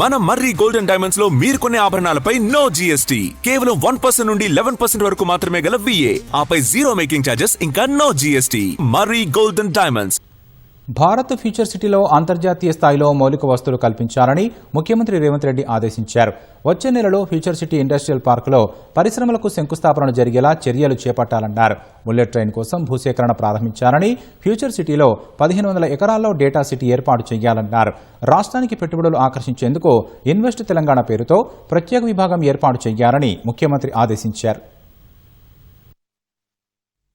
మన మర్రి golden diamonds లో మీరు కొనే ఆభరణాలపై నో జీఎస్టీ, కేవలం 1% నుండి 11% వరకు మాత్రమే గల విఏ, ఆపై జీరో మేకింగ్ ఛార్జెస్ ఇంకా నో జీఎస్టీ. మర్రి గోల్డెన్ డైమండ్స్. భారత్ ఫ్యూచర్ సిటీలో అంతర్జాతీయ స్థాయిలో మౌలిక వసతులు కల్పించాలని ముఖ్యమంత్రి రేవంత్ రెడ్డి ఆదేశించారు. వచ్చే నెలలో ఫ్యూచర్ సిటీ ఇండస్ట్రియల్ పార్కులో పరిశ్రమలకు శంకుస్థాపనలు జరిగేలా చర్యలు చేపట్టాలన్నారు. బుల్లెట్ ట్రైన్ కోసం భూసేకరణ ప్రారంభించాలని, ఫ్యూచర్ సిటీలో 1500 ఎకరాల్లో డేటా సిటీ ఏర్పాటు చేయాలన్నారు. రాష్ట్రానికి పెట్టుబడులు ఆకర్షించేందుకు ఇన్వెస్ట్ తెలంగాణ పేరుతో ప్రత్యేక విభాగం ఏర్పాటు చేయాలని ముఖ్యమంత్రి ఆదేశించారు.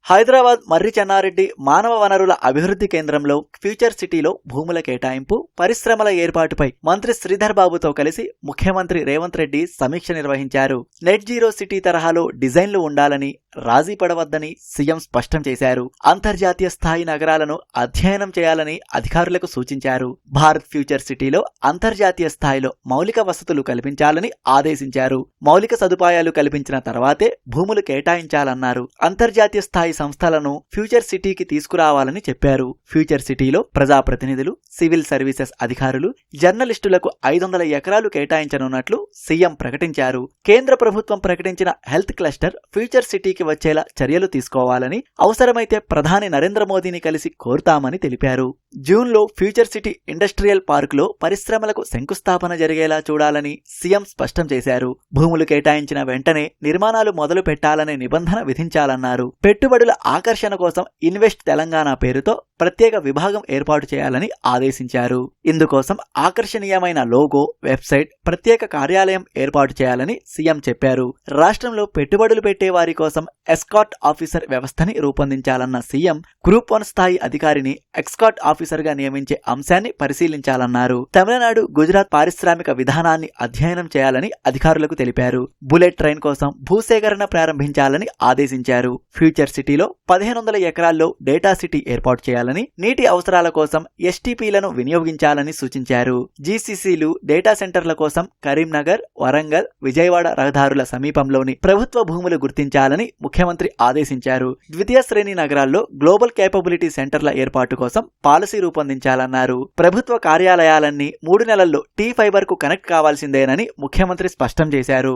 హైదరాబాద్ మర్రి చెన్నారెడ్డి మానవ వనరుల అభివృద్ధి కేంద్రంలో ఫ్యూచర్ సిటీలో భూముల కేటాయింపు, పరిశ్రమల ఏర్పాటుపై మంత్రి శ్రీధర్ బాబుతో కలిసి ముఖ్యమంత్రి రేవంత్ రెడ్డి సమీక్ష నిర్వహించారు. నెట్ జీరో సిటీ తరహాలో డిజైన్లు ఉండాలని, రాజీ పడవద్దని సీఎం స్పష్టం చేశారు. అంతర్జాతీయ స్థాయి నగరాలను అధ్యయనం చేయాలని అధికారులకు సూచించారు. భారత్ ఫ్యూచర్ సిటీలో అంతర్జాతీయ స్థాయిలో మౌలిక వసతులు కల్పించాలని ఆదేశించారు. మౌలిక సదుపాయాలు కల్పించిన తర్వాతే భూములు కేటాయించాలన్నారు. అంతర్జాతీయ స్థాయి సంస్థలను ఫ్యూచర్ సిటీకి తీసుకురావాలని చెప్పారు. ఫ్యూచర్ సిటీలో ప్రజాప్రతినిధులు, సివిల్ సర్వీసెస్ అధికారులు, జర్నలిస్టులకు 500 ఎకరాలు కేటాయించనున్నట్లు సీఎం ప్రకటించారు. కేంద్ర ప్రభుత్వం ప్రకటించిన హెల్త్ క్లస్టర్ ఫ్యూచర్ సిటీకి వచ్చేలా చర్యలు తీసుకోవాలని, అవసరమైతే ప్రధాని నరేంద్ర మోదీని కలిసి కోరుతామని తెలిపారు. జూన్లో ఫ్యూచర్ సిటీ ఇండస్ట్రియల్ పార్కులో పరిశ్రమలకు శంకుస్థాపన జరిగేలా చూడాలని సీఎం స్పష్టం చేశారు. భూములు కేటాయించిన వెంటనే నిర్మాణాలు మొదలు పెట్టాలనే నిబంధన విధించాలన్నారు. పెట్టుబడుల ఆకర్షణ కోసం ఇన్వెస్ట్ తెలంగాణ పేరుతో ప్రత్యేక విభాగం ఏర్పాటు చేయాలని ఆదేశించారు. ఇందుకోసం ఆకర్షణీయమైన లోగో, వెబ్సైట్, ప్రత్యేక కార్యాలయం ఏర్పాటు చేయాలని సీఎం చెప్పారు. రాష్ట్రంలో పెట్టుబడులు పెట్టే వారి కోసం ఎస్కాట్ ఆఫీసర్ వ్యవస్థని రూపొందించాలన్న సీఎం గ్రూప్ 1 స్థాయి అధికారిని ఎక్స్కాట్ ఆఫీసర్ గా నియమించే అంశాన్ని పరిశీలించాలన్నారు. తమిళనాడు, గుజరాత్ పారిశ్రామిక విధానాన్ని అధ్యయనం చేయాలని అధికారులకు తెలిపారు. బుల్లెట్ ట్రైన్ కోసం భూసేకరణ ప్రారంభించాలని ఆదేశించారు. ఫ్యూచర్ సిటీలో 1500 ఎకరాల్లో డేటా సిటీ ఏర్పాటు చేయాలని, నీటి అవసరాల కోసం ఎస్టీపీలను వినియోగించాలని సూచించారు. జీసీసీలు, డేటా సెంటర్ల కోసం కరీంనగర్, వరంగల్, విజయవాడ రహదారుల సమీపంలోని ప్రభుత్వ భూములు గుర్తించాలని ముఖ్యమంత్రి ఆదేశించారు. ద్వితీయ శ్రేణి నగరాల్లో గ్లోబల్ కేపబిలిటీ సెంటర్ల ఏర్పాటు కోసం పాలసీ రూపొందించాలన్నారు. ప్రభుత్వ కార్యాలయాలన్నీ 3 నెలల్లో టీ ఫైబర్ కు కనెక్ట్ కావాల్సిందేనని ముఖ్యమంత్రి స్పష్టం చేశారు.